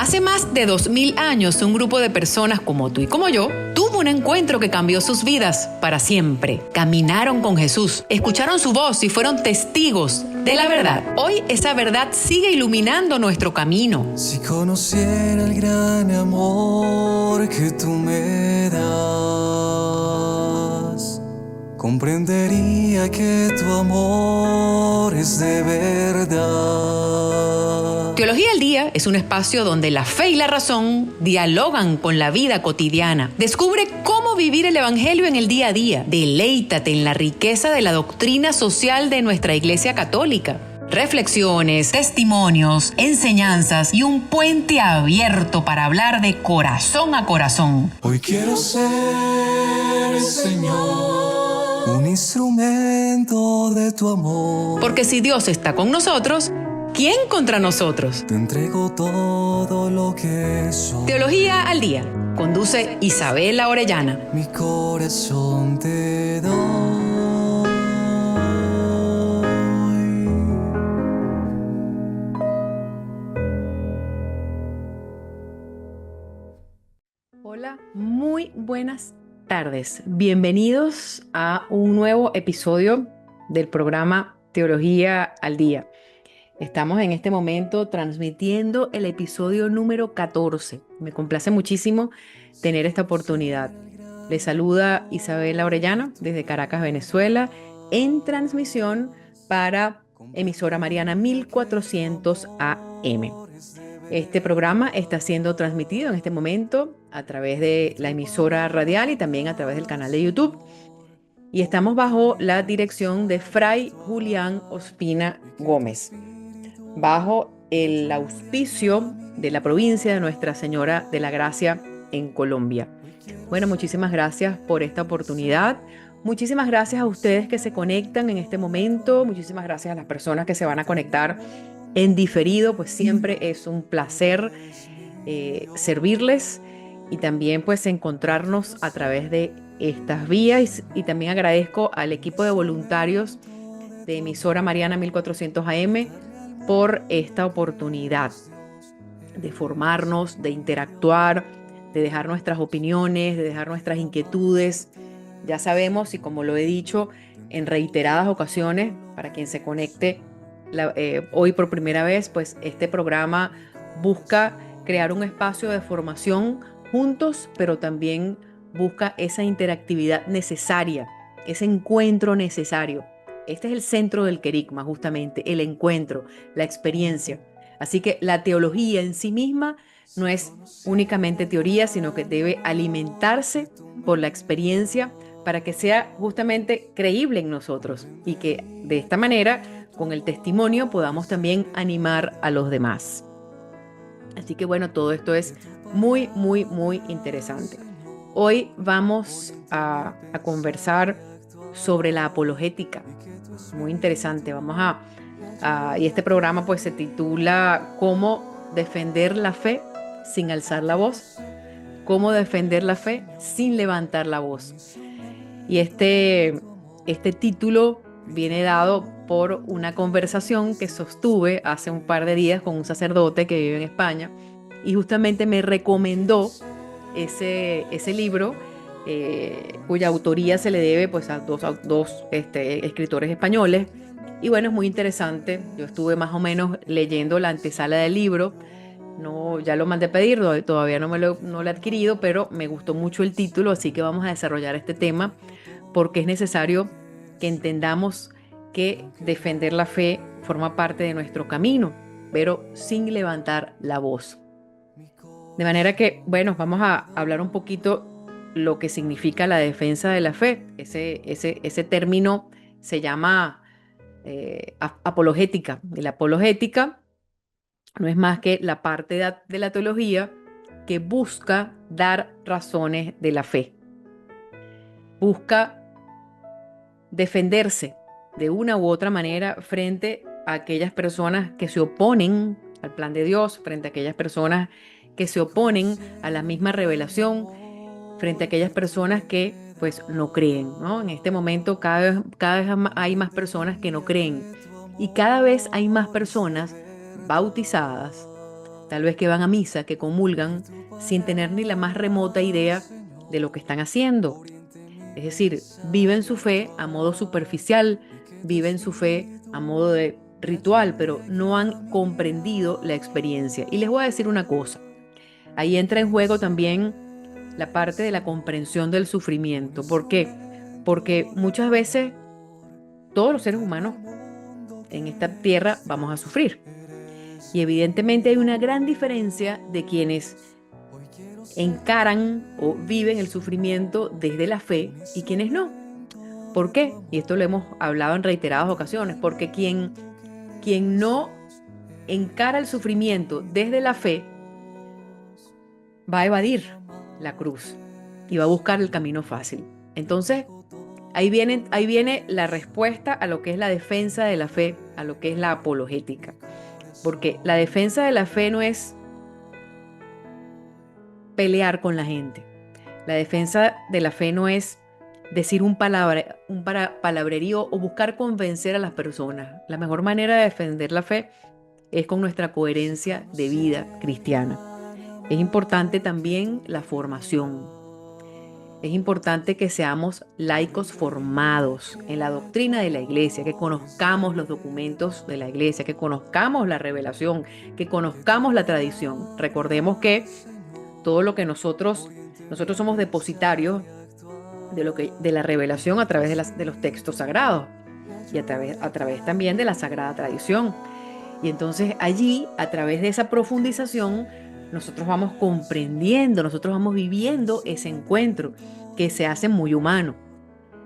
Hace más de 2000 años, un grupo de personas como tú y como yo tuvo un encuentro que cambió sus vidas para siempre. Caminaron con Jesús, escucharon su voz y fueron testigos de la verdad. Hoy esa verdad sigue iluminando nuestro camino. Si conociera el gran amor que tú me das, comprendería que tu amor es de verdad. Teología al Día es un espacio donde la fe y la razón dialogan con la vida cotidiana. Descubre cómo vivir el Evangelio en el día a día. Deleítate en la riqueza de la doctrina social de nuestra Iglesia Católica. Reflexiones, testimonios, enseñanzas y un puente abierto para hablar de corazón a corazón. Hoy quiero ser, Señor, un instrumento de tu amor. Porque si Dios está con nosotros, ¿quién contra nosotros? Te entrego todo lo que soy. Teología al Día. Conduce Isabela Orellana. Mi corazón te doy. Hola, muy buenas tardes. Bienvenidos a un nuevo episodio del programa Teología al Día. Estamos en este momento transmitiendo el episodio número 14. Me complace muchísimo tener esta oportunidad. Les saluda Isabela Orellana desde Caracas, Venezuela, en transmisión para emisora Mariana 1400 AM. Este programa está siendo transmitido en este momento a través de la emisora radial y también a través del canal de YouTube. Y estamos bajo la dirección de Fray Julián Ospina Gómez, bajo el auspicio de la provincia de Nuestra Señora de la Gracia en Colombia. Bueno, muchísimas gracias por esta oportunidad. Muchísimas gracias a ustedes que se conectan en este momento. Muchísimas gracias a las personas que se van a conectar en diferido, pues siempre es un placer servirles y también pues encontrarnos a través de estas vías. Y también agradezco al equipo de voluntarios de emisora Mariana 1400 AM por esta oportunidad de formarnos, de interactuar, de dejar nuestras opiniones, de dejar nuestras inquietudes. Ya sabemos, y como lo he dicho en reiteradas ocasiones, para quien se conecte hoy por primera vez, pues este programa busca crear un espacio de formación juntos, pero también busca esa interactividad necesaria, ese encuentro necesario. Este es el centro del querigma, justamente, el encuentro, la experiencia. Así que la teología en sí misma no es únicamente teoría, sino que debe alimentarse por la experiencia para que sea justamente creíble en nosotros y que de esta manera, con el testimonio, podamos también animar a los demás. Así que bueno, todo esto es muy, muy, muy interesante. Hoy vamos a conversar sobre la apologética. Muy interesante. Y este programa pues se titula ¿Cómo defender la fe sin alzar la voz? ¿Cómo defender la fe sin levantar la voz? Y este título viene dado por una conversación que sostuve hace un par de días con un sacerdote que vive en España y justamente me recomendó ese libro, cuya autoría se le debe pues a dos escritores españoles. Y bueno, es muy interesante. Yo estuve más o menos leyendo la antesala del libro. No, ya lo mandé a pedir, todavía no lo he adquirido, pero me gustó mucho el título, así que vamos a desarrollar este tema porque es necesario que entendamos que defender la fe forma parte de nuestro camino, pero sin levantar la voz. De manera que, bueno, vamos a hablar un poquito lo que significa la defensa de la fe. Ese término se llama apologética. Y la apologética no es más que la parte de la teología que busca dar razones de la fe. Busca defenderse de una u otra manera frente a aquellas personas que se oponen al plan de Dios, frente a aquellas personas que se oponen a la misma revelación, frente a aquellas personas que pues no creen, ¿no? En este momento cada vez hay más personas que no creen y cada vez hay más personas bautizadas, tal vez que van a misa, que comulgan, sin tener ni la más remota idea de lo que están haciendo. Es decir, viven su fe a modo superficial, viven su fe a modo de ritual, pero no han comprendido la experiencia. Y les voy a decir una cosa, ahí entra en juego también la parte de la comprensión del sufrimiento. ¿Por qué? Porque muchas veces todos los seres humanos en esta tierra vamos a sufrir. Y evidentemente hay una gran diferencia de quienes encaran o viven el sufrimiento desde la fe y quienes no. ¿Por qué? Y esto lo hemos hablado en reiteradas ocasiones, porque quien no encara el sufrimiento desde la fe va a evadir la cruz y va a buscar el camino fácil. Entonces, ahí viene la respuesta a lo que es la defensa de la fe, a lo que es la apologética. Porque la defensa de la fe no es pelear con la gente. La defensa de la fe no es decir un palabrerío o buscar convencer a las personas. La mejor manera de defender la fe es con nuestra coherencia de vida cristiana. Es importante también la formación. Es importante que seamos laicos formados en la doctrina de la iglesia, que conozcamos los documentos de la iglesia, que conozcamos la revelación, que conozcamos la tradición. Recordemos que todo lo que nosotros somos depositarios de la revelación a través de los textos sagrados y a través también de la sagrada tradición. Y entonces allí, a través de esa profundización, nosotros vamos comprendiendo, nosotros vamos viviendo ese encuentro que se hace muy humano.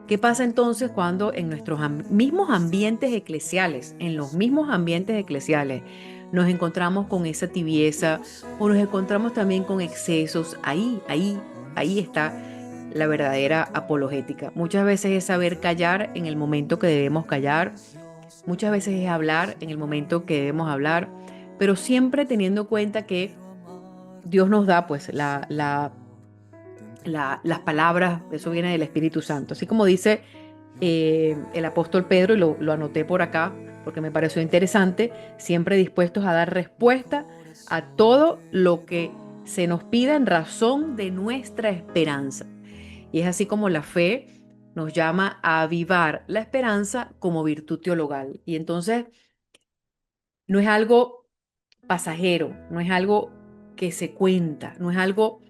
¿Qué pasa entonces cuando en nuestros mismos ambientes eclesiales, nos encontramos con esa tibieza o nos encontramos también con excesos? Ahí está la verdadera apologética. Muchas veces es saber callar en el momento que debemos callar, muchas veces es hablar en el momento que debemos hablar, pero siempre teniendo en cuenta que Dios nos da pues las palabras, eso viene del Espíritu Santo. Así como dice el apóstol Pedro, y lo anoté por acá porque me pareció interesante, siempre dispuestos a dar respuesta a todo lo que se nos pida en razón de nuestra esperanza. Y es así como la fe nos llama a avivar la esperanza como virtud teologal. Y entonces no es algo pasajero, no es algo que se cuenta, no es algo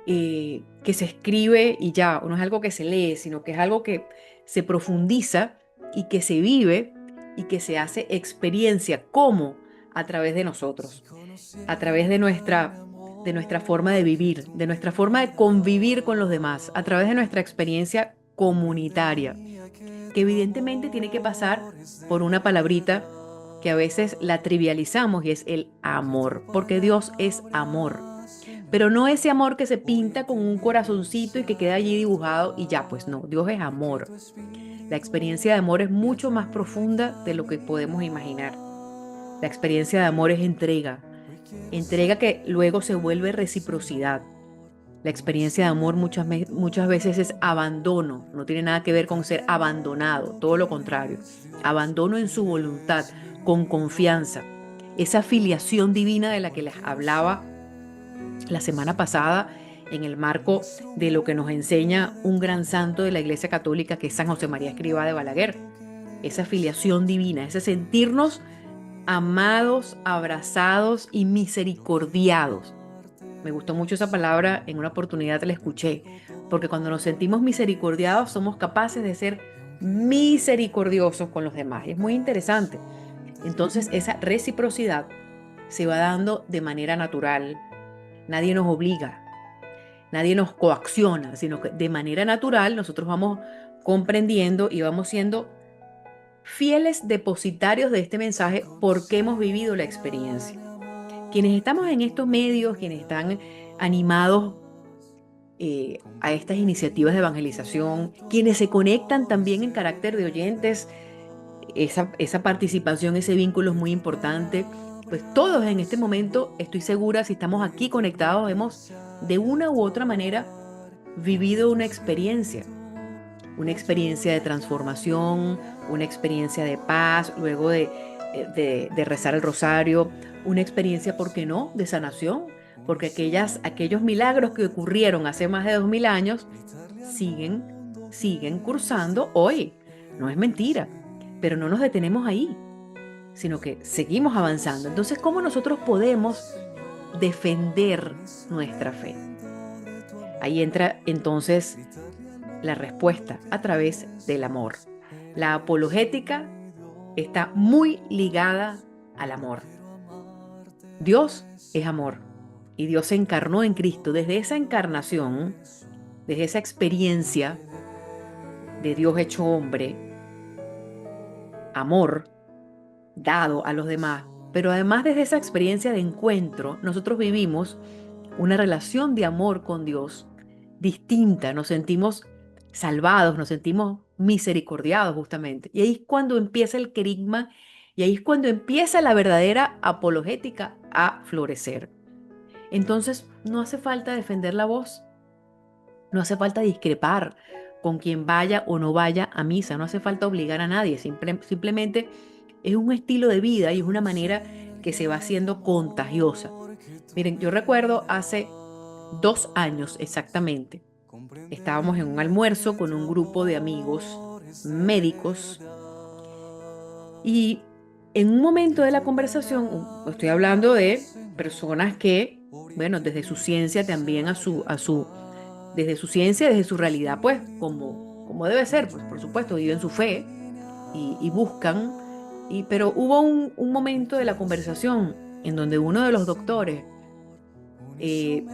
que se escribe y ya, o no es algo que se lee, sino que es algo que se profundiza y que se vive y que se hace experiencia como a través de nosotros, a través de nuestra forma de vivir, de nuestra forma de convivir con los demás, a través de nuestra experiencia comunitaria, que evidentemente tiene que pasar por una palabrita que a veces la trivializamos y es el amor, porque Dios es amor. Pero no ese amor que se pinta con un corazoncito y que queda allí dibujado y ya, pues no, Dios es amor. La experiencia de amor es mucho más profunda de lo que podemos imaginar. La experiencia de amor es entrega que luego se vuelve reciprocidad. La experiencia de amor muchas veces es abandono, no tiene nada que ver con ser abandonado, todo lo contrario. Abandono en su voluntad, con confianza. Esa filiación divina de la que les hablaba la semana pasada en el marco de lo que nos enseña un gran santo de la Iglesia Católica, que es San José María Escrivá de Balaguer. Esa filiación divina, ese sentirnos amados, abrazados y misericordiados. Me gustó mucho esa palabra, en una oportunidad la escuché, porque cuando nos sentimos misericordiados somos capaces de ser misericordiosos con los demás. Es muy interesante. Entonces esa reciprocidad se va dando de manera natural. Nadie nos obliga, nadie nos coacciona, sino que de manera natural nosotros vamos comprendiendo y vamos siendo fieles depositarios de este mensaje porque hemos vivido la experiencia. Quienes estamos en estos medios, quienes están animados a estas iniciativas de evangelización, quienes se conectan también en carácter de oyentes, esa participación, ese vínculo es muy importante. Pues todos en este momento, estoy segura, si estamos aquí conectados, hemos de una u otra manera vivido una experiencia de transformación, una experiencia de paz, luego de de rezar el rosario, una experiencia, ¿por qué no?, de sanación, porque aquellos milagros que ocurrieron hace más de 2000 años siguen cursando hoy. No es mentira, pero no nos detenemos ahí, sino que seguimos avanzando. Entonces, ¿cómo nosotros podemos defender nuestra fe? Ahí entra entonces la respuesta a través del amor. La apologética está muy ligada al amor. Dios es amor y Dios se encarnó en Cristo. Desde esa encarnación, desde esa experiencia de Dios hecho hombre, amor dado a los demás, pero además desde esa experiencia de encuentro, nosotros vivimos una relación de amor con Dios distinta, nos sentimos salvados, nos sentimos misericordiados justamente. Y ahí es cuando empieza el querigma y ahí es cuando empieza la verdadera apologética a florecer. Entonces no hace falta defender la voz, no hace falta discrepar con quien vaya o no vaya a misa, no hace falta obligar a nadie, simplemente es un estilo de vida y es una manera que se va haciendo contagiosa. Miren, yo recuerdo hace 2 años exactamente, estábamos en un almuerzo con un grupo de amigos médicos y en un momento de la conversación, estoy hablando de personas que, bueno, desde su ciencia también desde su ciencia, desde su realidad, pues, como debe ser, pues, por supuesto, viven su fe y buscan, pero hubo un momento de la conversación en donde uno de los doctores eh,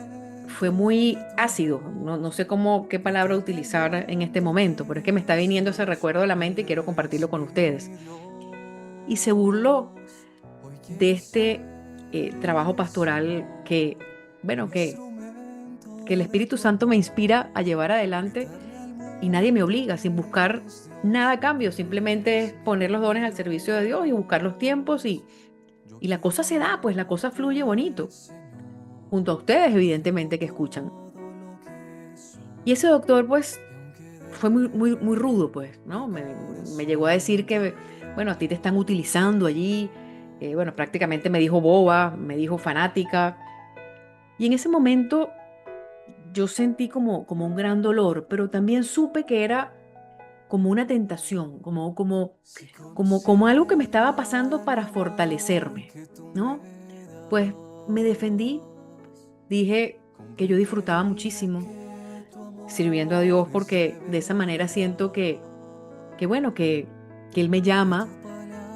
fue muy ácido, no sé qué palabra utilizar en este momento, pero es que me está viniendo ese recuerdo a la mente y quiero compartirlo con ustedes. Y se burló de este trabajo pastoral bueno, que el Espíritu Santo me inspira a llevar adelante y nadie me obliga, sin buscar nada a cambio, simplemente es poner los dones al servicio de Dios y buscar los tiempos y la cosa se da, pues la cosa fluye bonito, junto a ustedes evidentemente que escuchan. Y ese doctor pues fue muy rudo, pues, ¿no? Me llegó a decir que, bueno, a ti te están utilizando allí, bueno, prácticamente me dijo boba, me dijo fanática. Y en ese momento yo sentí como un gran dolor, pero también supe que era como una tentación, como algo que me estaba pasando para fortalecerme, ¿no? Pues me defendí, dije que yo disfrutaba muchísimo sirviendo a Dios porque de esa manera siento que bueno, que Él me llama,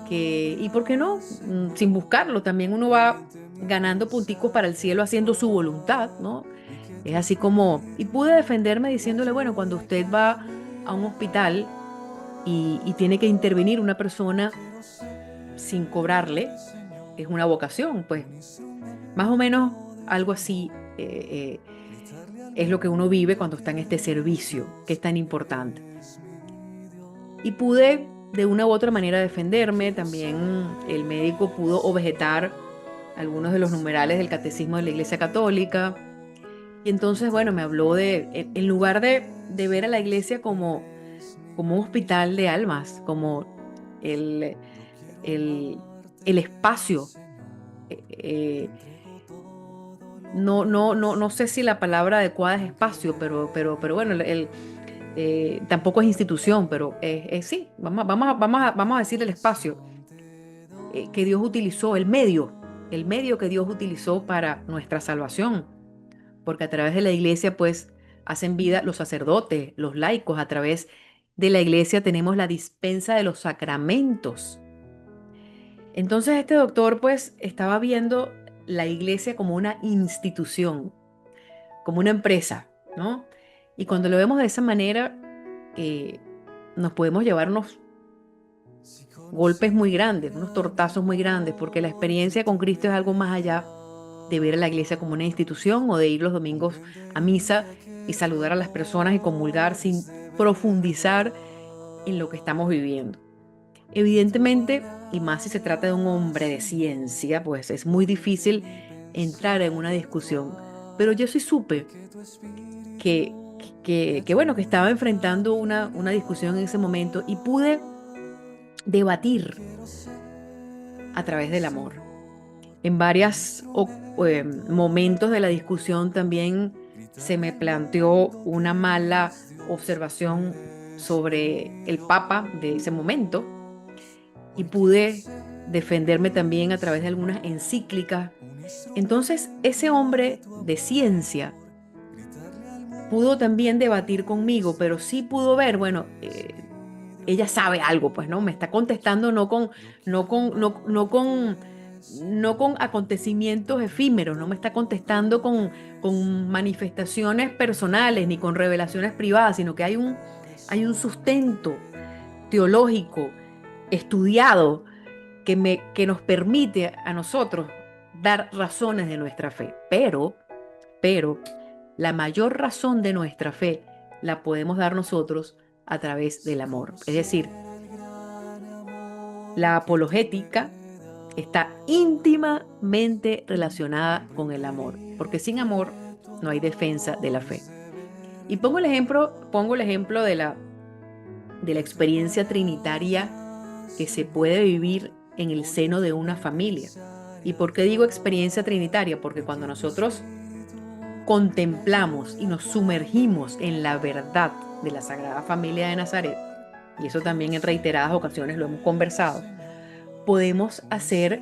y por qué no, sin buscarlo, también uno va ganando punticos para el cielo haciendo su voluntad, ¿no? Es así y pude defenderme diciéndole, bueno, cuando usted va a un hospital y tiene que intervenir una persona sin cobrarle, es una vocación, pues más o menos algo así es lo que uno vive cuando está en este servicio, que es tan importante. Y pude de una u otra manera defenderme, también el médico pudo objetar algunos de los numerales del catecismo de la Iglesia Católica. Y entonces, bueno, me habló en lugar de ver a la iglesia como un hospital de almas, como el, el, el espacio. eh, no sé si la palabra adecuada es espacio, pero bueno, tampoco es institución, pero sí, vamos a decir el espacio que Dios utilizó, el medio que Dios utilizó para nuestra salvación, porque a través de la iglesia pues hacen vida los sacerdotes, los laicos, a través de la iglesia tenemos la dispensa de los sacramentos. Entonces este doctor pues estaba viendo la iglesia como una institución, como una empresa, ¿no? Y cuando lo vemos de esa manera, nos podemos llevar unos golpes muy grandes, unos tortazos muy grandes, porque la experiencia con Cristo es algo más allá de ver a la iglesia como una institución o de ir los domingos a misa y saludar a las personas y comulgar sin profundizar en lo que estamos viviendo. Evidentemente, y más si se trata de un hombre de ciencia, pues es muy difícil entrar en una discusión. Pero yo sí supe bueno, que estaba enfrentando una discusión en ese momento y pude debatir a través del amor. En varios momentos de la discusión también se me planteó una mala observación sobre el Papa de ese momento y pude defenderme también a través de algunas encíclicas. Entonces, ese hombre de ciencia pudo también debatir conmigo, pero sí pudo ver, bueno, ella sabe algo, pues, ¿no? Me está contestando no con, no, no con, no con acontecimientos efímeros, no me está contestando con manifestaciones personales ni con revelaciones privadas, sino que hay un sustento teológico estudiado que nos permite a nosotros dar razones de nuestra fe. Pero la mayor razón de nuestra fe la podemos dar nosotros a través del amor. Es decir, la apologética está íntimamente relacionada con el amor, porque sin amor no hay defensa de la fe. Y pongo el ejemplo de la experiencia trinitaria que se puede vivir en el seno de una familia. ¿Y por qué digo experiencia trinitaria? Porque cuando nosotros contemplamos y nos sumergimos en la verdad de la Sagrada Familia de Nazaret, y eso también en reiteradas ocasiones lo hemos conversado, podemos hacer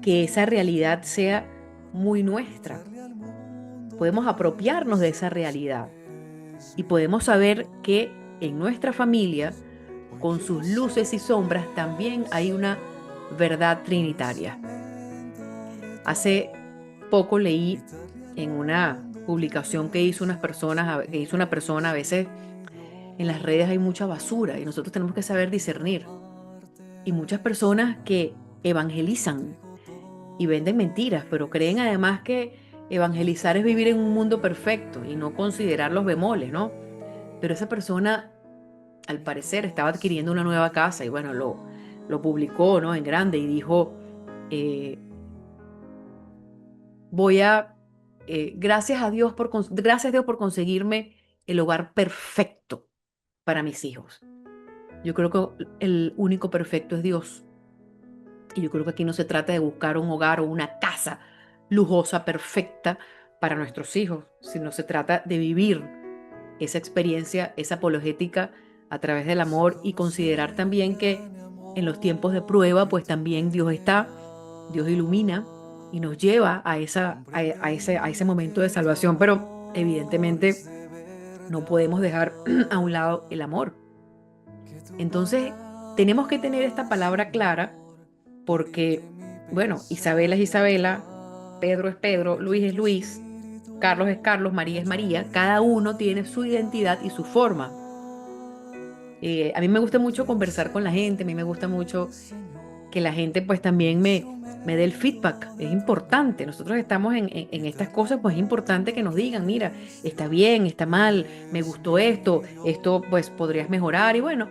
que esa realidad sea muy nuestra. Podemos apropiarnos de esa realidad y podemos saber que en nuestra familia, con sus luces y sombras, también hay una verdad trinitaria. Hace poco leí en una publicación que hizo una persona, a veces en las redes hay mucha basura y nosotros tenemos que saber discernir. Y muchas personas que evangelizan y venden mentiras, pero creen además que evangelizar es vivir en un mundo perfecto y no considerar los bemoles, ¿no? Pero esa persona, al parecer, estaba adquiriendo una nueva casa y bueno, lo publicó, ¿no? En grande y dijo, eh, voy a, gracias a Dios por conseguirme el hogar perfecto para mis hijos. Yo creo que el único perfecto es Dios. Y yo creo que aquí no se trata de buscar un hogar o una casa lujosa, perfecta para nuestros hijos, sino se trata de vivir esa experiencia, esa apologética a través del amor y considerar también que en los tiempos de prueba, pues también Dios está, Dios ilumina y nos lleva a ese momento de salvación, pero evidentemente no podemos dejar a un lado el amor. Entonces, tenemos que tener esta palabra clara porque, bueno, Isabela es Isabela, Pedro es Pedro, Luis es Luis, Carlos es Carlos, María es María, cada uno tiene su identidad y su forma. A mí me gusta mucho conversar con la gente, a mí me gusta mucho que la gente pues también me dé el feedback, es importante, nosotros estamos en estas cosas, pues es importante que nos digan, mira, está bien, está mal, me gustó esto pues podrías mejorar y bueno,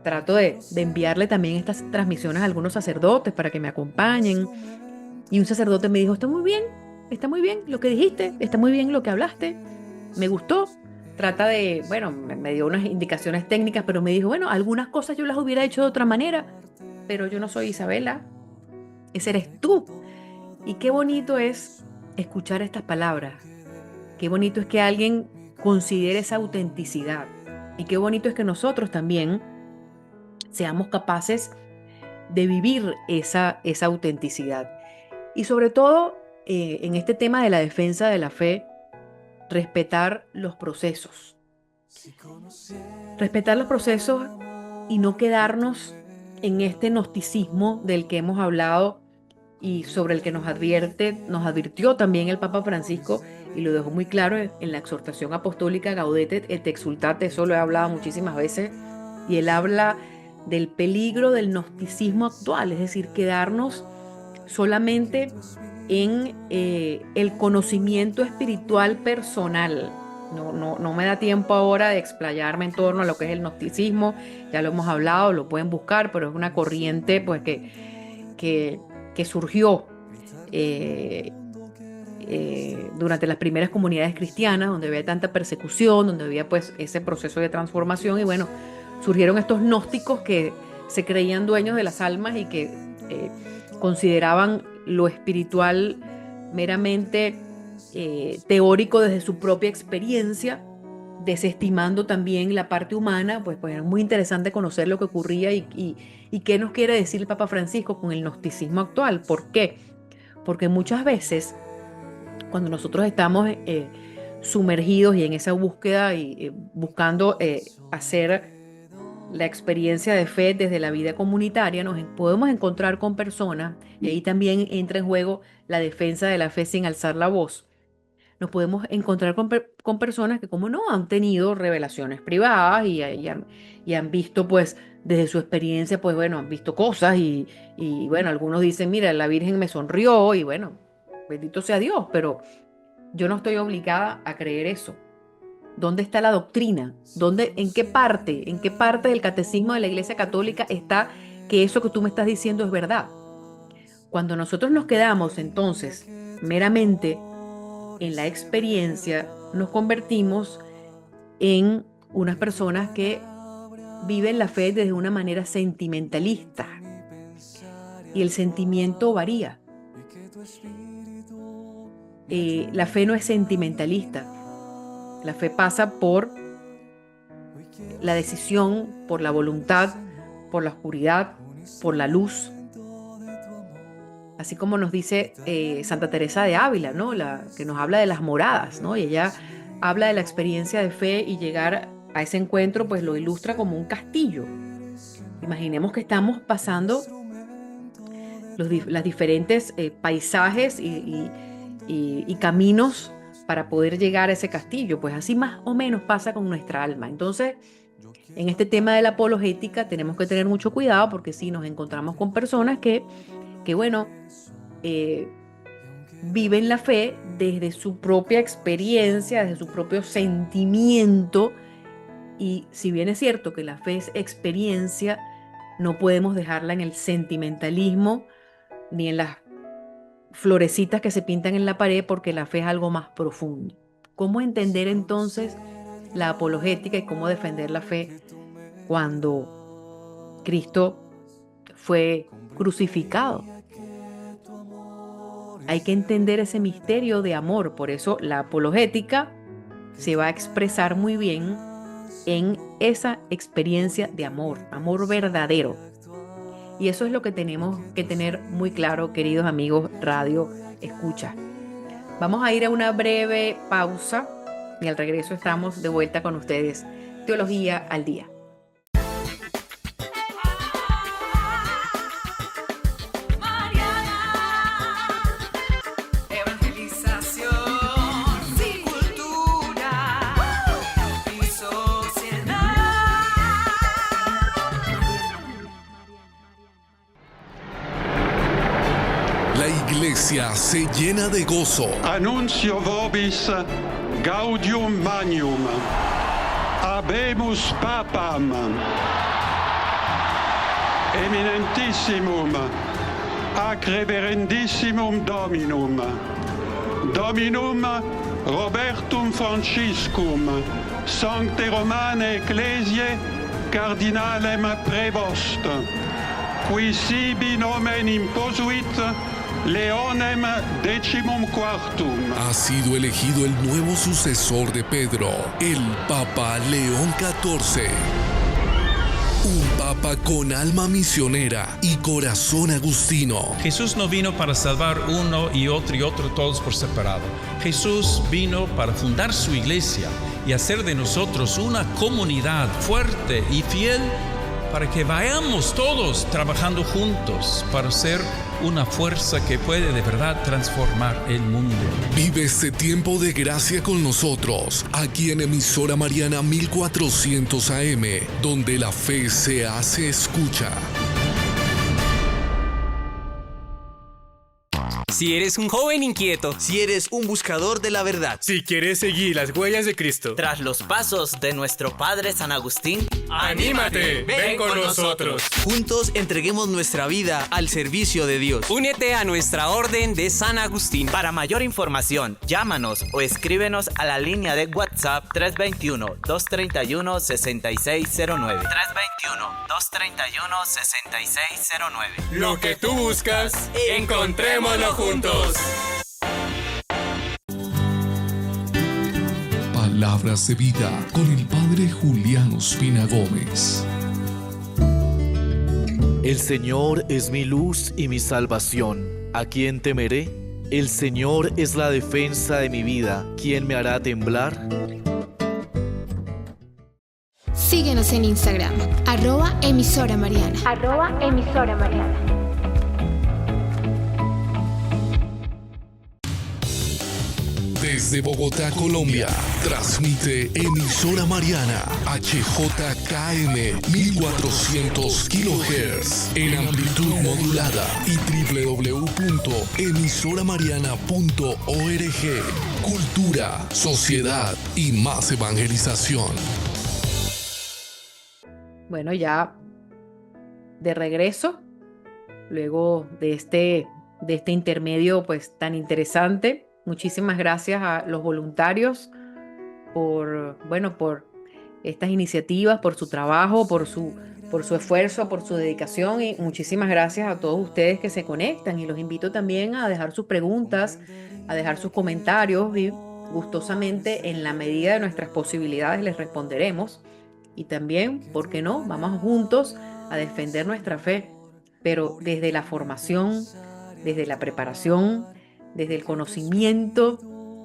trato de enviarle también estas transmisiones a algunos sacerdotes para que me acompañen y un sacerdote me dijo, está muy bien lo que dijiste, está muy bien lo que hablaste, me gustó. Trata de, bueno, me dio unas indicaciones técnicas, pero me dijo, bueno, algunas cosas yo las hubiera hecho de otra manera, pero yo no soy Isabela, ese eres tú. Y qué bonito es escuchar estas palabras, qué bonito es que alguien considere esa autenticidad y qué bonito es que nosotros también seamos capaces de vivir esa autenticidad. Y sobre todo, en este tema de la defensa de la fe, respetar los procesos. Respetar los procesos y no quedarnos en este gnosticismo del que hemos hablado y sobre el que nos advirtió también el Papa Francisco y lo dejó muy claro en la exhortación apostólica Gaudete et Exsultate, eso lo he hablado muchísimas veces, y él habla del peligro del gnosticismo actual, es decir, quedarnos solamente en el conocimiento espiritual personal. No me da tiempo ahora de explayarme en torno a lo que es el gnosticismo, ya lo hemos hablado, lo pueden buscar, pero es una corriente pues, que surgió durante las primeras comunidades cristianas, donde había tanta persecución, donde había pues ese proceso de transformación y bueno, surgieron estos gnósticos que se creían dueños de las almas y que consideraban lo espiritual meramente teórico desde su propia experiencia, desestimando también la parte humana. Pues es muy interesante conocer lo que ocurría y qué nos quiere decir el Papa Francisco con el gnosticismo actual. ¿Por qué? Porque muchas veces cuando nosotros estamos sumergidos y en esa búsqueda y buscando hacer la experiencia de fe desde la vida comunitaria, nos podemos encontrar con personas, y ahí también entra en juego la defensa de la fe sin alzar la voz. Nos podemos encontrar con personas que, como no, han tenido revelaciones privadas y han visto, pues, desde su experiencia, pues, bueno, han visto cosas y bueno, algunos dicen, mira, la Virgen me sonrió y bueno, bendito sea Dios, pero yo no estoy obligada a creer eso. ¿Dónde está la doctrina? ¿En qué parte del catecismo de la Iglesia Católica está que eso que tú me estás diciendo es verdad? Cuando nosotros nos quedamos entonces meramente en la experiencia, nos convertimos en unas personas que viven la fe desde una manera sentimentalista. Y el sentimiento varía. La fe no es sentimentalista. La fe pasa por la decisión, por la voluntad, por la oscuridad, por la luz. Así como nos dice Santa Teresa de Ávila, ¿no? Que nos habla de las moradas, ¿no? Y ella habla de la experiencia de fe y llegar a ese encuentro, pues lo ilustra como un castillo. Imaginemos que estamos pasando las diferentes paisajes y caminos para poder llegar a ese castillo. Pues así más o menos pasa con nuestra alma. Entonces, en este tema de la apologética tenemos que tener mucho cuidado, porque si nos encontramos con personas que bueno, viven la fe desde su propia experiencia, desde su propio sentimiento. Y si bien es cierto que la fe es experiencia, no podemos dejarla en el sentimentalismo ni en las florecitas que se pintan en la pared, porque la fe es algo más profundo. ¿Cómo entender entonces la apologética y cómo defender la fe cuando Cristo fue crucificado? Hay que entender ese misterio de amor. Por eso la apologética se va a expresar muy bien en esa experiencia de amor, amor verdadero. Y eso es lo que tenemos que tener muy claro, queridos amigos Radio Escucha. Vamos a ir a una breve pausa y al regreso estamos de vuelta con ustedes. Teología al Día. Iglesia se llena de gozo. Annuncio vobis gaudium magnum. Habemus papam. Eminentissimum ac reverendissimum Dominum. Dominum Robertum Franciscum, Sancte Romane Ecclesiae Cardinalem Prevost, qui sibi nomen imposuit Leonem XIV. Ha sido elegido el nuevo sucesor de Pedro, el Papa León XIV. Un papa con alma misionera y corazón agustino. Jesús no vino para salvar uno y otro, todos por separado. Jesús vino para fundar su iglesia y hacer de nosotros una comunidad fuerte y fiel, para que vayamos todos trabajando juntos para ser una fuerza que puede de verdad transformar el mundo. Vive este tiempo de gracia con nosotros, aquí en emisora Mariana 1400 AM, donde la fe se hace escucha. Si eres un joven inquieto, si eres un buscador de la verdad, si quieres seguir las huellas de Cristo, tras los pasos de nuestro Padre San Agustín, ¡Anímate! ¡Ven con nosotros! Juntos entreguemos nuestra vida al servicio de Dios. Únete a nuestra orden de San Agustín. Para mayor información, llámanos o escríbenos a la línea de WhatsApp 321-231-6609. 321-231-6609. Lo que tú buscas, encontrémoslo juntos. Palabras de vida con el Padre Julián Ospina Gómez. El Señor es mi luz y mi salvación. ¿A quién temeré? El Señor es la defensa de mi vida. ¿Quién me hará temblar? Síguenos en Instagram, @emisoramariana. Desde Bogotá, Colombia, transmite Emisora Mariana, HJKM 1400 kHz en amplitud modulada y www.emisoramariana.org. Cultura, sociedad y más evangelización. Bueno, ya de regreso, luego de este intermedio pues tan interesante. Muchísimas gracias a los voluntarios por estas iniciativas, por su trabajo, por su esfuerzo, por su dedicación, y muchísimas gracias a todos ustedes que se conectan, y los invito también a dejar sus preguntas, a dejar sus comentarios, y gustosamente en la medida de nuestras posibilidades les responderemos. Y también, ¿por qué no? Vamos juntos a defender nuestra fe, pero desde la formación, desde la preparación, desde el conocimiento,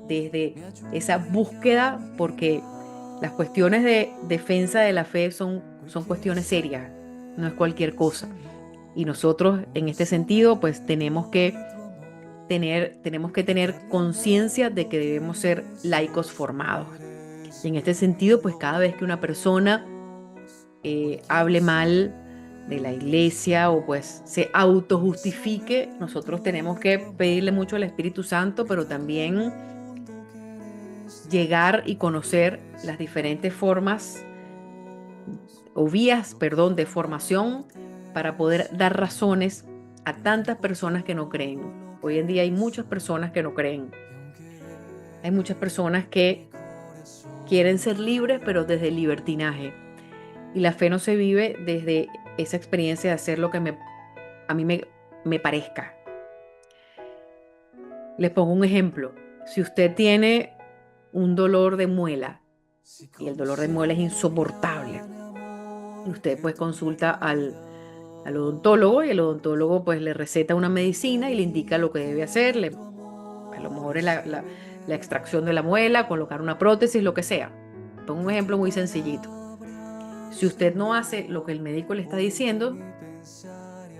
desde esa búsqueda, porque las cuestiones de defensa de la fe son cuestiones serias, no es cualquier cosa. Y nosotros en este sentido pues tenemos que tener conciencia de que debemos ser laicos formados. Y en este sentido pues cada vez que una persona hable mal de la iglesia o pues se autojustifique, nosotros tenemos que pedirle mucho al Espíritu Santo, pero también llegar y conocer las diferentes formas o vías, de formación para poder dar razones a tantas personas que no creen. Hoy en día hay muchas personas que no creen. Hay muchas personas que quieren ser libres, pero desde el libertinaje. Y la fe no se vive desde esa experiencia de hacer lo que a mí me parezca. Les pongo un ejemplo. Si usted tiene un dolor de muela y el dolor de muela es insoportable, y usted pues consulta al odontólogo, y el odontólogo pues le receta una medicina y le indica lo que debe hacer. A lo mejor es la extracción de la muela, colocar una prótesis, lo que sea. Pongo un ejemplo muy sencillito. Si usted no hace lo que el médico le está diciendo,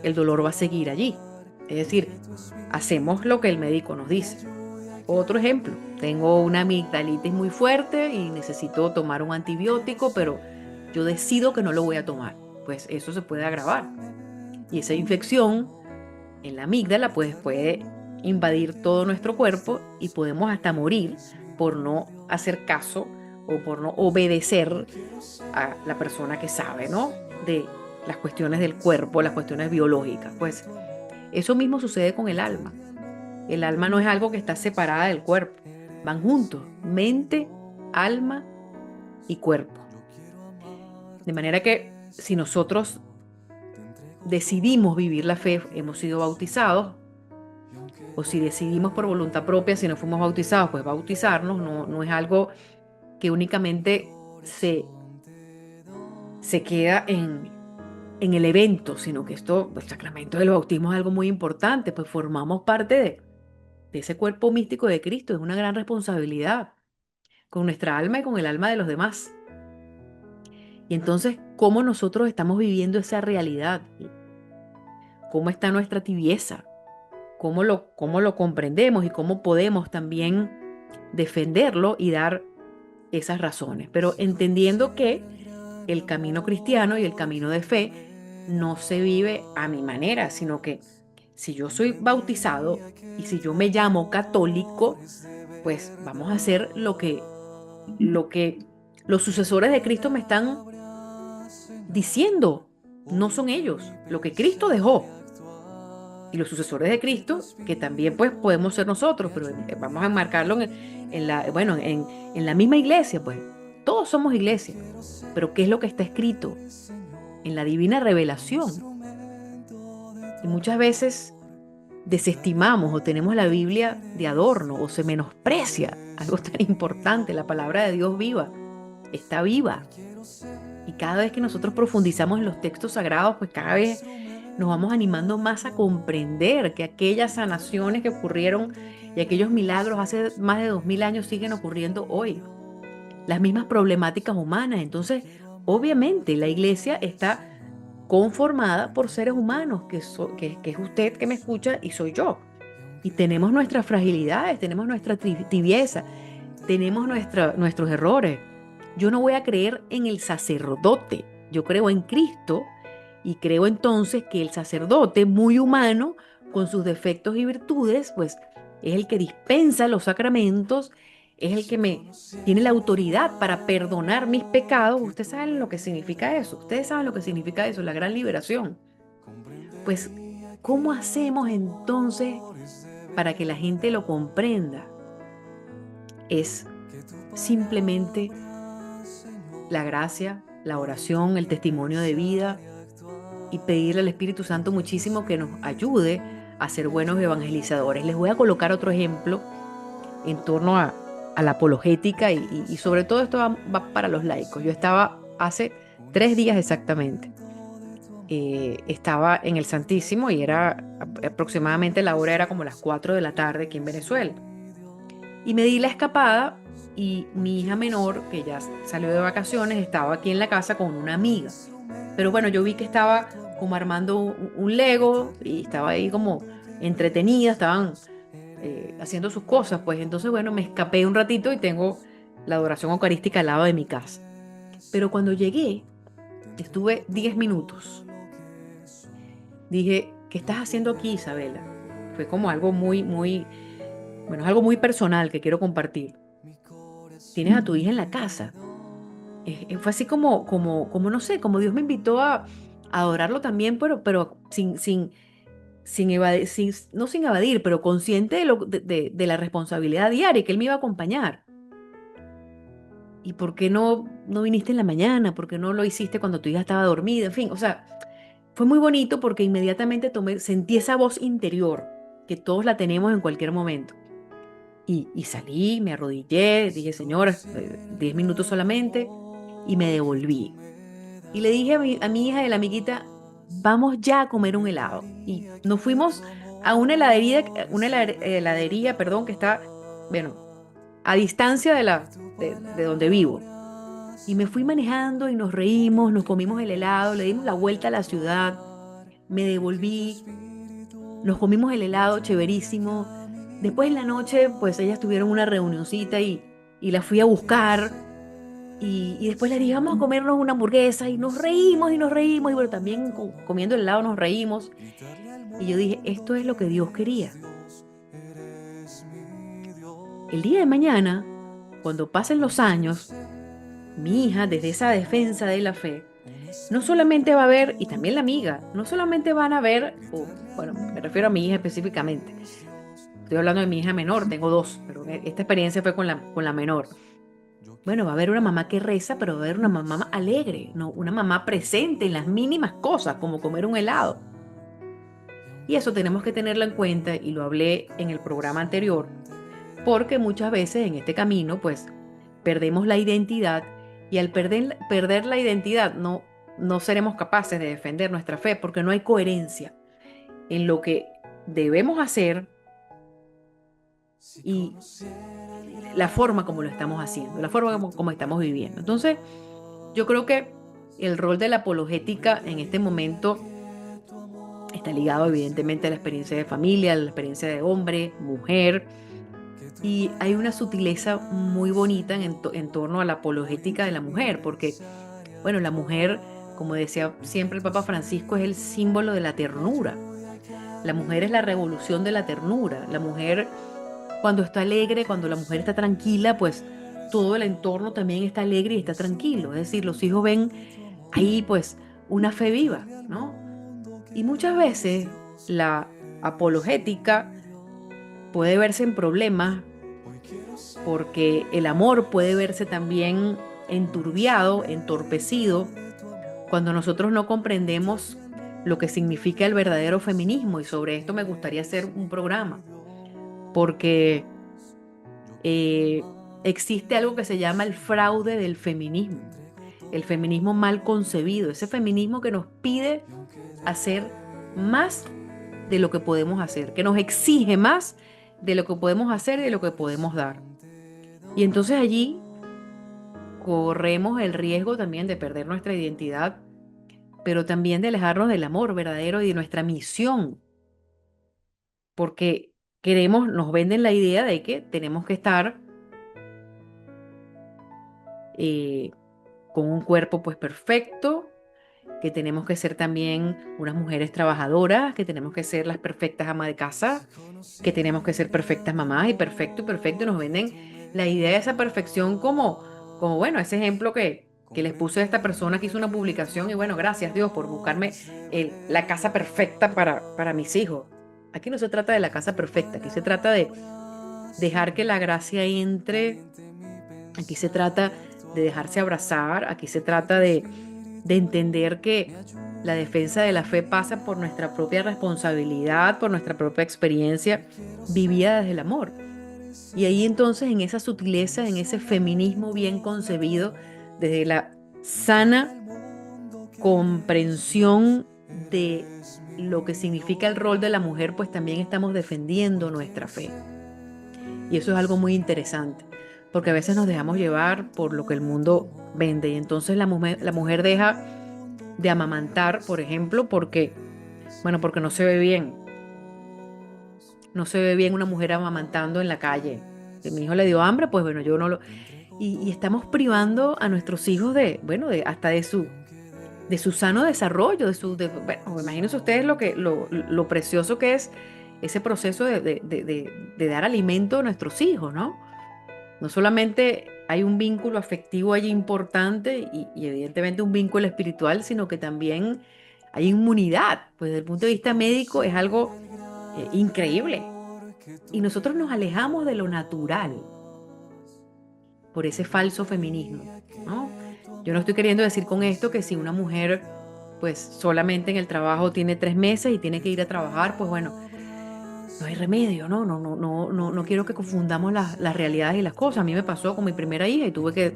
el dolor va a seguir allí. Es decir, hacemos lo que el médico nos dice. Otro ejemplo, tengo una amigdalitis muy fuerte y necesito tomar un antibiótico, pero yo decido que no lo voy a tomar. Pues eso se puede agravar. Y esa infección en la amígdala pues puede invadir todo nuestro cuerpo y podemos hasta morir por no hacer caso o por no obedecer a la persona que sabe, ¿no?, de las cuestiones del cuerpo, las cuestiones biológicas. Pues eso mismo sucede con el alma. El alma no es algo que está separada del cuerpo. Van juntos, mente, alma y cuerpo. De manera que si nosotros decidimos vivir la fe, hemos sido bautizados, o si decidimos por voluntad propia, si no fuimos bautizados, pues bautizarnos, no es algo que únicamente se queda en el evento, sino que el sacramento del bautismo es algo muy importante, pues formamos parte de ese cuerpo místico de Cristo. Es una gran responsabilidad con nuestra alma y con el alma de los demás. Y entonces, ¿cómo nosotros estamos viviendo esa realidad? ¿Cómo está nuestra tibieza? ¿Cómo lo comprendemos y cómo podemos también defenderlo y dar esas razones? Pero entendiendo que el camino cristiano y el camino de fe no se vive a mi manera, sino que si yo soy bautizado y si yo me llamo católico, pues vamos a hacer lo que los sucesores de Cristo me están diciendo, no son ellos, lo que Cristo dejó. Y los sucesores de Cristo, que también pues podemos ser nosotros, pero vamos a enmarcarlo en la misma iglesia, pues. Todos somos iglesia, pero ¿qué es lo que está escrito? En la divina revelación. Y muchas veces desestimamos o tenemos la Biblia de adorno o se menosprecia algo tan importante. La palabra de Dios viva, está viva. Y cada vez que nosotros profundizamos en los textos sagrados, pues cada vez nos vamos animando más a comprender que aquellas sanaciones que ocurrieron y aquellos milagros hace más de 2000 años siguen ocurriendo hoy. Las mismas problemáticas humanas. Entonces, obviamente, la iglesia está conformada por seres humanos, que es usted que me escucha y soy yo. Y tenemos nuestras fragilidades, tenemos nuestra tibieza, tenemos nuestros errores. Yo no voy a creer en el sacerdote, yo creo en Cristo. Y creo entonces que el sacerdote, muy humano, con sus defectos y virtudes, pues es el que dispensa los sacramentos, es el que tiene la autoridad para perdonar mis pecados. Ustedes saben lo que significa eso, la gran liberación. Pues, ¿cómo hacemos entonces para que la gente lo comprenda? Es simplemente la gracia, la oración, el testimonio de vida, y pedirle al Espíritu Santo muchísimo que nos ayude a ser buenos evangelizadores. Les voy a colocar otro ejemplo en torno a la apologética y sobre todo esto va para los laicos. Yo estaba hace 3 días exactamente, estaba en el Santísimo y era aproximadamente, la hora era como las 4 de la tarde aquí en Venezuela. Y me di la escapada y mi hija menor, que ya salió de vacaciones, estaba aquí en la casa con una amiga. Pero bueno, yo vi que estaba como armando un Lego y estaba ahí como entretenida, estaban haciendo sus cosas, pues entonces bueno, me escapé un ratito y tengo la adoración eucarística al lado de mi casa. Pero cuando llegué, estuve 10 minutos. Dije, ¿qué estás haciendo aquí, Isabela? Fue como algo es algo muy personal que quiero compartir. Tienes a tu hija en la casa. Fue así como no sé, como Dios me invitó a adorarlo también, pero sin evadir, pero consciente de la responsabilidad diaria, que Él me iba a acompañar. ¿Y por qué no viniste en la mañana? ¿Por qué no lo hiciste cuando tu hija estaba dormida? En fin, o sea, fue muy bonito porque inmediatamente sentí esa voz interior, que todos la tenemos en cualquier momento. Y salí, me arrodillé, dije, Señor, 10 minutos solamente, y me devolví. Y le dije a mi hija y a la amiguita, vamos ya a comer un helado. Y nos fuimos a una heladería, que está, bueno, a distancia de donde vivo. Y me fui manejando y nos reímos, nos comimos el helado, le dimos la vuelta a la ciudad, me devolví, nos comimos el helado, chéverísimo. Después en la noche, pues ellas tuvieron una reunioncita y la fui a buscar. Y después le dije, vamos a comernos una hamburguesa, y nos reímos, y bueno, también comiendo el helado nos reímos. Y yo dije, esto es lo que Dios quería. El día de mañana, cuando pasen los años, mi hija, desde esa defensa de la fe, no solamente va a ver, y también la amiga, no solamente van a ver, bueno, me refiero a mi hija específicamente. Estoy hablando de mi hija menor, tengo 2, pero esta experiencia fue con la menor. Bueno, va a haber una mamá que reza, pero va a haber una mamá alegre, ¿no? Una mamá presente en las mínimas cosas, como comer un helado. Y eso tenemos que tenerlo en cuenta, y lo hablé en el programa anterior, porque muchas veces en este camino, pues, perdemos la identidad, y al perder la identidad no seremos capaces de defender nuestra fe, porque no hay coherencia en lo que debemos hacer y la forma como lo estamos haciendo, la forma como estamos viviendo. Entonces, yo creo que el rol de la apologética en este momento está ligado evidentemente a la experiencia de familia, a la experiencia de hombre, mujer, y hay una sutileza muy bonita en torno a la apologética de la mujer, porque, bueno, la mujer, como decía siempre el Papa Francisco, es el símbolo de la ternura. La mujer es la revolución de la ternura. La mujer, cuando está alegre, cuando la mujer está tranquila, pues todo el entorno también está alegre y está tranquilo. Es decir, los hijos ven ahí pues una fe viva, ¿no? Y muchas veces la apologética puede verse en problemas porque el amor puede verse también enturbiado, entorpecido, cuando nosotros no comprendemos lo que significa el verdadero feminismo. Y sobre esto me gustaría hacer un programa, porque existe algo que se llama el fraude del feminismo, el feminismo mal concebido, ese feminismo que nos pide hacer más de lo que podemos hacer, que nos exige más de lo que podemos hacer y de lo que podemos dar. Y entonces allí corremos el riesgo también de perder nuestra identidad, pero también de alejarnos del amor verdadero y de nuestra misión, porque nos venden la idea de que tenemos que estar con un cuerpo pues perfecto, que tenemos que ser también unas mujeres trabajadoras, que tenemos que ser las perfectas amas de casa, que tenemos que ser perfectas mamás y perfecto, y nos venden la idea de esa perfección como bueno, ese ejemplo que les puse a esta persona que hizo una publicación y bueno, gracias Dios por buscarme la casa perfecta para mis hijos. Aquí no se trata de la casa perfecta, aquí se trata de dejar que la gracia entre, aquí se trata de dejarse abrazar, aquí se trata de entender que la defensa de la fe pasa por nuestra propia responsabilidad, por nuestra propia experiencia vivida desde el amor. Y ahí entonces en esa sutileza, en ese feminismo bien concebido, desde la sana comprensión de lo que significa el rol de la mujer, pues también estamos defendiendo nuestra fe. Y eso es algo muy interesante, porque a veces nos dejamos llevar por lo que el mundo vende y entonces la mujer deja de amamantar, por ejemplo, porque no se ve bien. No se ve bien una mujer amamantando en la calle. Si mi hijo le dio hambre, pues bueno, yo no lo... Y estamos privando a nuestros hijos hasta de su sano desarrollo, bueno, imagínense ustedes lo precioso que es ese proceso de dar alimento a nuestros hijos, ¿no? No solamente hay un vínculo afectivo allí importante y evidentemente un vínculo espiritual, sino que también hay inmunidad. Pues desde el punto de vista médico es algo increíble. Y nosotros nos alejamos de lo natural por ese falso feminismo, ¿no? Yo no estoy queriendo decir con esto que si una mujer pues solamente en el trabajo tiene 3 meses y tiene que ir a trabajar, pues bueno, no hay remedio, ¿no? No quiero que confundamos las realidades y las cosas. A mí me pasó con mi primera hija y tuve que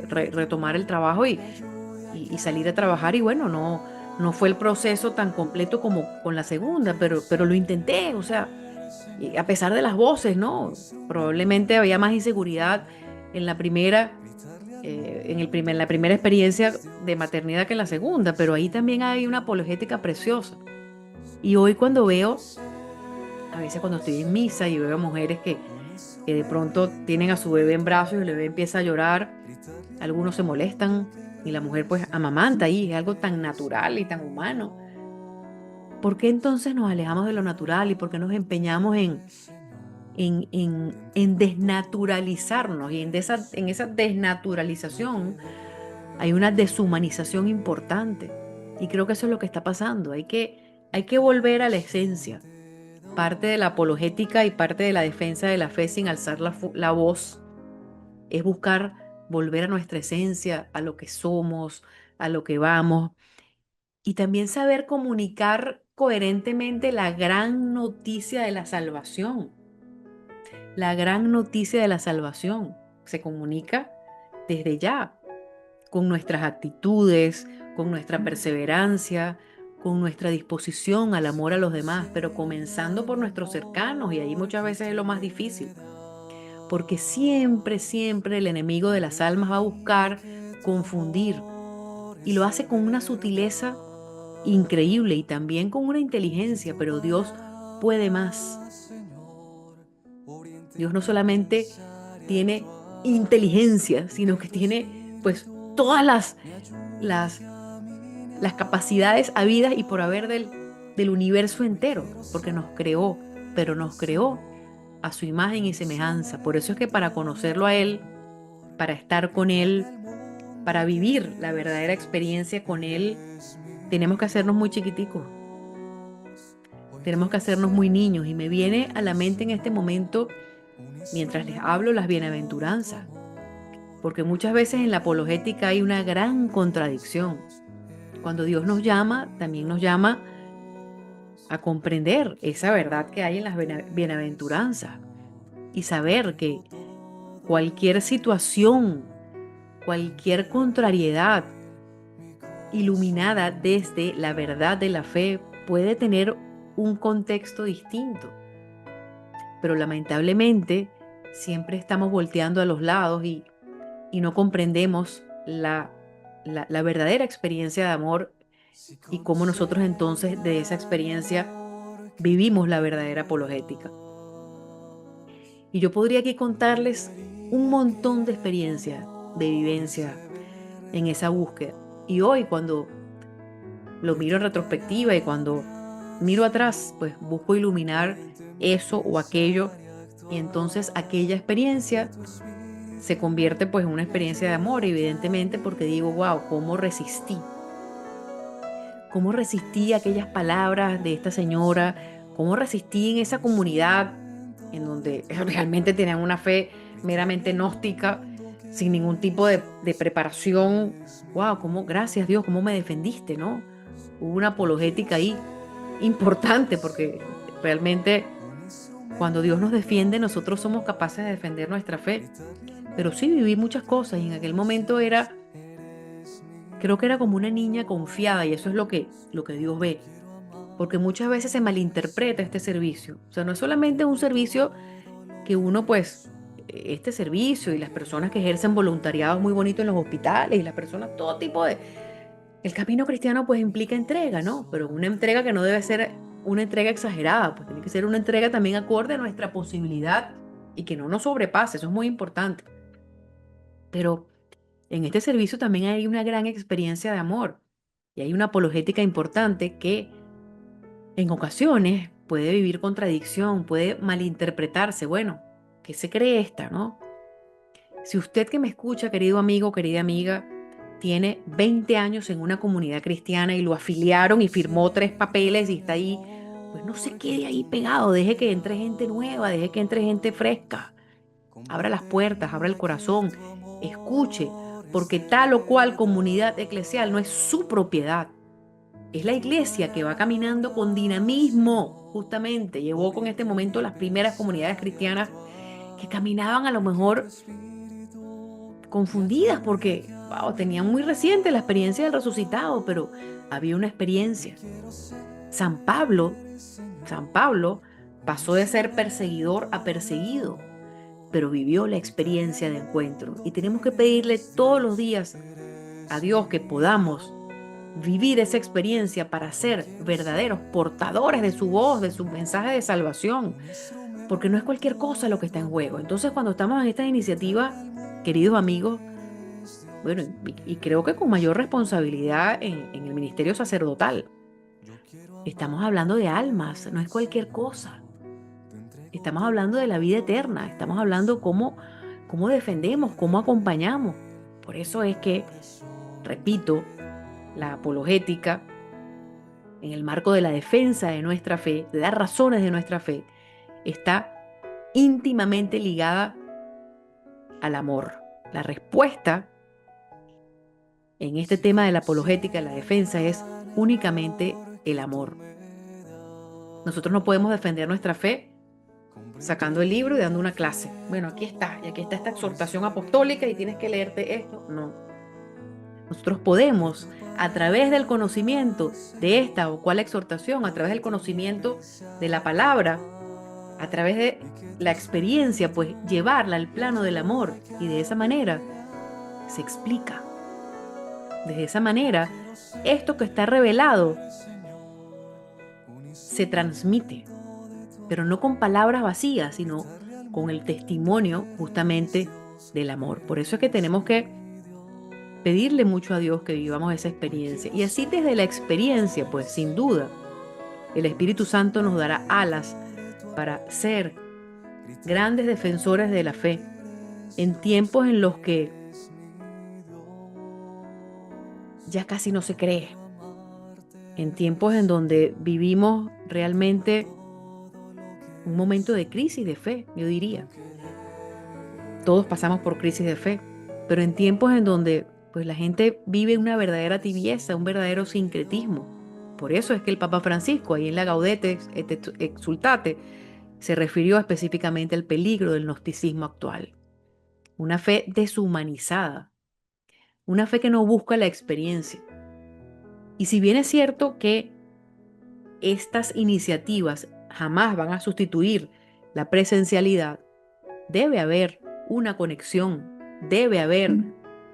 retomar el trabajo y salir a trabajar y bueno, no fue el proceso tan completo como con la segunda, pero lo intenté, o sea, y a pesar de las voces, ¿no? Probablemente había más inseguridad en la primera experiencia de maternidad que en la segunda, pero ahí también hay una apologética preciosa. Y hoy cuando veo, a veces cuando estoy en misa y veo a mujeres que de pronto tienen a su bebé en brazos y el bebé empieza a llorar, algunos se molestan y la mujer pues amamanta ahí, es algo tan natural y tan humano. ¿Por qué entonces nos alejamos de lo natural y por qué nos empeñamos en desnaturalizarnos? Y en esa desnaturalización hay una deshumanización importante. Y creo que eso es lo que está pasando. Hay que volver a la esencia. Parte de la apologética y parte de la defensa de la fe sin alzar la voz es buscar volver a nuestra esencia, a lo que somos, a lo que vamos. Y también saber comunicar coherentemente la gran noticia de la salvación. La gran noticia de la salvación se comunica desde ya, con nuestras actitudes, con nuestra perseverancia, con nuestra disposición al amor a los demás, pero comenzando por nuestros cercanos, y ahí muchas veces es lo más difícil, porque siempre el enemigo de las almas va a buscar confundir, y lo hace con una sutileza increíble y también con una inteligencia, pero Dios puede más. Dios no solamente tiene inteligencia, sino que tiene pues todas las capacidades habidas y por haber del universo entero, porque nos creó, pero nos creó a su imagen y semejanza. Por eso es que para conocerlo a Él, para estar con Él, para vivir la verdadera experiencia con Él, tenemos que hacernos muy chiquiticos. Tenemos que hacernos muy niños. Y me viene a la mente en este momento, mientras les hablo, las bienaventuranzas. Porque muchas veces en la apologética hay una gran contradicción. Cuando Dios nos llama, también nos llama a comprender esa verdad que hay en las bienaventuranzas y saber que cualquier situación, cualquier contrariedad iluminada desde la verdad de la fe puede tener un contexto distinto. Pero lamentablemente siempre estamos volteando a los lados y no comprendemos la verdadera experiencia de amor y cómo nosotros entonces de esa experiencia vivimos la verdadera apologética. Y yo podría aquí contarles un montón de experiencias, de vivencia en esa búsqueda. Y hoy cuando lo miro en retrospectiva y cuando miro atrás, pues busco iluminar eso o aquello, y entonces aquella experiencia se convierte pues en una experiencia de amor, evidentemente, porque digo, wow, ¿cómo resistí? ¿Cómo resistí aquellas palabras de esta señora? ¿Cómo resistí en esa comunidad en donde realmente tenían una fe meramente gnóstica, sin ningún tipo de preparación? Wow, ¿cómo, gracias Dios, cómo me defendiste, ¿no? Hubo una apologética ahí importante, porque realmente cuando Dios nos defiende, nosotros somos capaces de defender nuestra fe. Pero sí viví muchas cosas y en aquel momento creo que era como una niña confiada, y eso es lo que Dios ve. Porque muchas veces se malinterpreta este servicio. O sea, no es solamente un servicio que uno, pues, este servicio y las personas que ejercen voluntariados muy bonitos en los hospitales y las personas, todo tipo de... El camino cristiano, pues, implica entrega, ¿no? Pero una entrega que no debe ser una entrega exagerada, pues tiene que ser una entrega también acorde a nuestra posibilidad y que no nos sobrepase, eso es muy importante. Pero en este servicio también hay una gran experiencia de amor y hay una apologética importante que en ocasiones puede vivir contradicción, puede malinterpretarse. Bueno, ¿qué se cree esta, no? Si usted que me escucha, querido amigo, querida amiga, tiene 20 años en una comunidad cristiana y lo afiliaron y firmó 3 papeles y está ahí, pues no se quede ahí pegado, deje que entre gente nueva, deje que entre gente fresca. Abra las puertas, abra el corazón, escuche, porque tal o cual comunidad eclesial no es su propiedad. Es la iglesia que va caminando con dinamismo, justamente. Llevó con este momento las primeras comunidades cristianas que caminaban a lo mejor confundidas porque wow, tenían muy reciente la experiencia del resucitado, pero había una experiencia. San Pablo pasó de ser perseguidor a perseguido, pero vivió la experiencia de encuentro. Y tenemos que pedirle todos los días a Dios que podamos vivir esa experiencia para ser verdaderos portadores de su voz, de su mensaje de salvación, porque no es cualquier cosa lo que está en juego. Entonces, cuando estamos en esta iniciativa, queridos amigos, bueno, y creo que con mayor responsabilidad en el ministerio sacerdotal, estamos hablando de almas, no es cualquier cosa. Estamos hablando de la vida eterna, estamos hablando cómo defendemos, cómo acompañamos. Por eso es que, repito, la apologética, en el marco de la defensa de nuestra fe, de dar razones de nuestra fe, está íntimamente ligada al amor. La respuesta en este tema de la apologética, la defensa, es únicamente el amor. Nosotros no podemos defender nuestra fe sacando el libro y dando una clase. Bueno, aquí está, y aquí está esta exhortación apostólica y tienes que leerte esto. No. Nosotros podemos, a través del conocimiento de esta o cual exhortación, a través del conocimiento de la palabra, a través de la experiencia, pues llevarla al plano del amor, y de esa manera se explica. De esa manera, esto que está revelado se transmite, pero no con palabras vacías, sino con el testimonio justamente del amor. Por eso es que tenemos que pedirle mucho a Dios que vivamos esa experiencia. Y así desde la experiencia, pues sin duda, el Espíritu Santo nos dará alas para ser grandes defensores de la fe en tiempos en los que ya casi no se cree. En tiempos en donde vivimos realmente un momento de crisis de fe, yo diría. Todos pasamos por crisis de fe, pero en tiempos en donde pues la gente vive una verdadera tibieza, un verdadero sincretismo. Por eso es que el Papa Francisco, ahí en la Gaudete et Exsultate, se refirió específicamente al peligro del gnosticismo actual. Una fe deshumanizada, una fe que no busca la experiencia. Y si bien es cierto que estas iniciativas jamás van a sustituir la presencialidad, debe haber una conexión, debe haber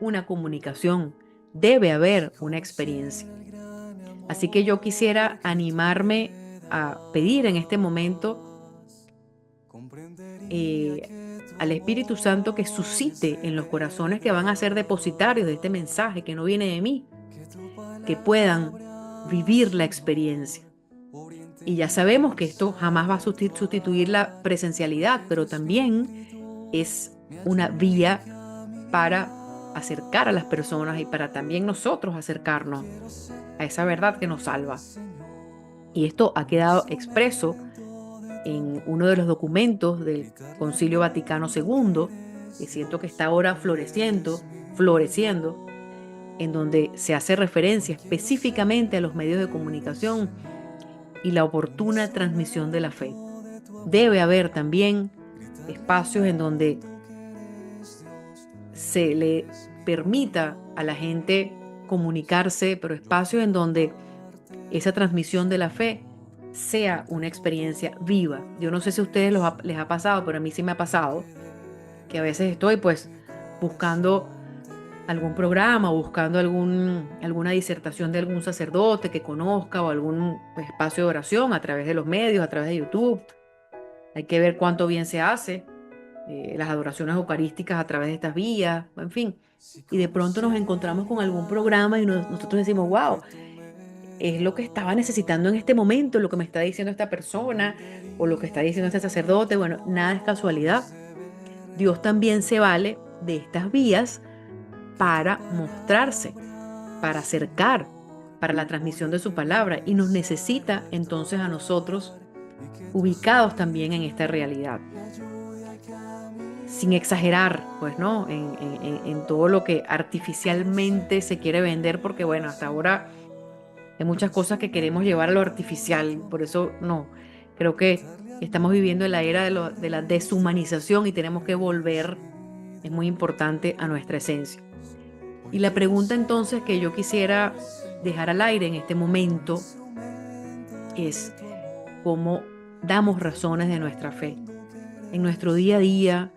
una comunicación, debe haber una experiencia. Así que yo quisiera animarme a pedir en este momento al Espíritu Santo que suscite en los corazones que van a ser depositarios de este mensaje que no viene de mí, que puedan vivir la experiencia. Y ya sabemos que esto jamás va a sustituir la presencialidad, pero también es una vía para acercar a las personas y para también nosotros acercarnos a esa verdad que nos salva. Y esto ha quedado expreso en uno de los documentos del Concilio Vaticano II, que siento que está ahora floreciendo, en donde se hace referencia específicamente a los medios de comunicación y la oportuna transmisión de la fe. Debe haber también espacios en donde se le permita a la gente comunicarse, pero espacios en donde esa transmisión de la fe sea una experiencia viva. Yo no sé si a ustedes les ha pasado, pero a mí sí me ha pasado que a veces estoy pues buscando algún programa, buscando alguna disertación de algún sacerdote que conozca o algún espacio de oración a través de los medios, a través de YouTube. Hay que ver cuánto bien se hace, las adoraciones eucarísticas a través de estas vías, en fin. Y de pronto nos encontramos con algún programa y nosotros decimos, wow, es lo que estaba necesitando en este momento, lo que me está diciendo esta persona o lo que está diciendo este sacerdote. Bueno, nada es casualidad. Dios también se vale de estas vías para mostrarse, para acercar, para la transmisión de su palabra, y nos necesita entonces a nosotros ubicados también en esta realidad, sin exagerar, pues, ¿no? En todo lo que artificialmente se quiere vender, porque bueno, hasta ahora hay muchas cosas que queremos llevar a lo artificial, por eso no, creo que estamos viviendo en la era de la deshumanización y tenemos que volver, es muy importante, a nuestra esencia. Y la pregunta entonces que yo quisiera dejar al aire en este momento es cómo damos razones de nuestra fe en nuestro día a día,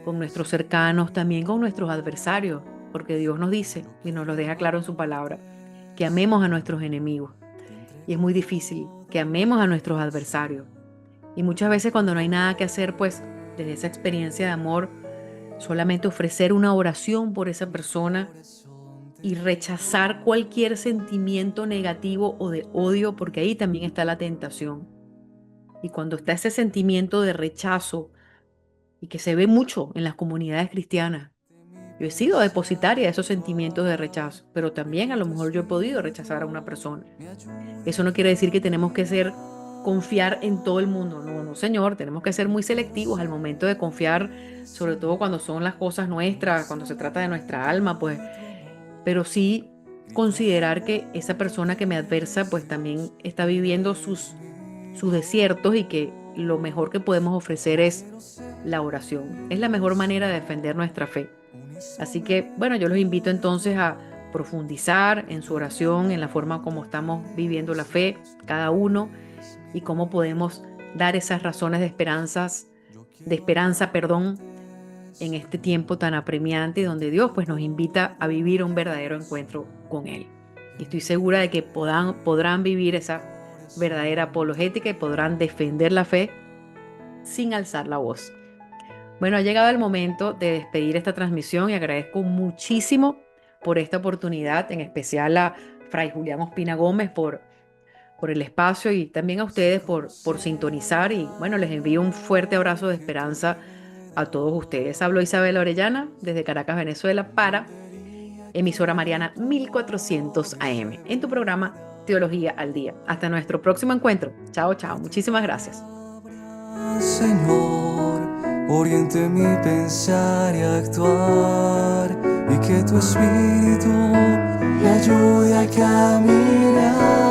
con nuestros cercanos, también con nuestros adversarios, porque Dios nos dice y nos lo deja claro en su palabra, que amemos a nuestros enemigos. Y es muy difícil que amemos a nuestros adversarios. Y muchas veces cuando no hay nada que hacer, pues desde esa experiencia de amor, solamente ofrecer una oración por esa persona y rechazar cualquier sentimiento negativo o de odio, porque ahí también está la tentación. Y cuando está ese sentimiento de rechazo, y que se ve mucho en las comunidades cristianas, yo he sido depositaria de esos sentimientos de rechazo, pero también a lo mejor yo he podido rechazar a una persona. Eso no quiere decir que tenemos que confiar en todo el mundo. No, no, señor, tenemos que ser muy selectivos al momento de confiar, sobre todo cuando son las cosas nuestras, cuando se trata de nuestra alma, pues, pero sí considerar que esa persona que me adversa, pues también está viviendo sus desiertos y que lo mejor que podemos ofrecer es la oración. Es la mejor manera de defender nuestra fe. Así que, bueno, yo los invito entonces a profundizar en su oración, en la forma como estamos viviendo la fe, cada uno, y cómo podemos dar esas razones de esperanza, en este tiempo tan apremiante, donde Dios pues nos invita a vivir un verdadero encuentro con Él. Y estoy segura de que podrán vivir esa verdadera apologética y podrán defender la fe sin alzar la voz. Bueno, ha llegado el momento de despedir esta transmisión y agradezco muchísimo por esta oportunidad, en especial a Fray Julián Ospina Gómez por el espacio y también a ustedes por sintonizar, y bueno, les envío un fuerte abrazo de esperanza a todos ustedes. Hablo Isabel Orellana desde Caracas, Venezuela, para Emisora Mariana 1400 AM, en tu programa Teología al Día. Hasta nuestro próximo encuentro. Chao, chao. Muchísimas gracias. Señor, oriente mi pensar y actuar, y que tu espíritu me ayude a caminar.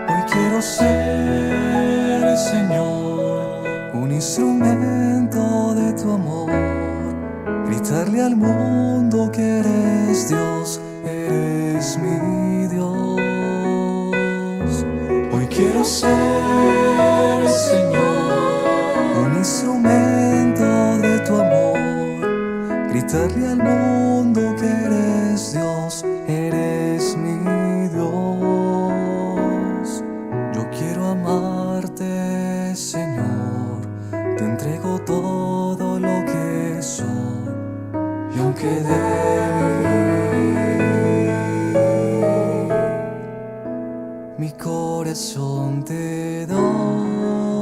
Hoy quiero ser, Señor, un instrumento de tu amor, gritarle al mundo que eres Dios, eres mi Dios. Hoy quiero ser, Señor, un instrumento de tu amor, gritarle al mundo que eres Dios, eres mi Dios. Yo quiero amarte, Señor, te entrego todo lo que soy, y aunque débil, mi corazón te doy.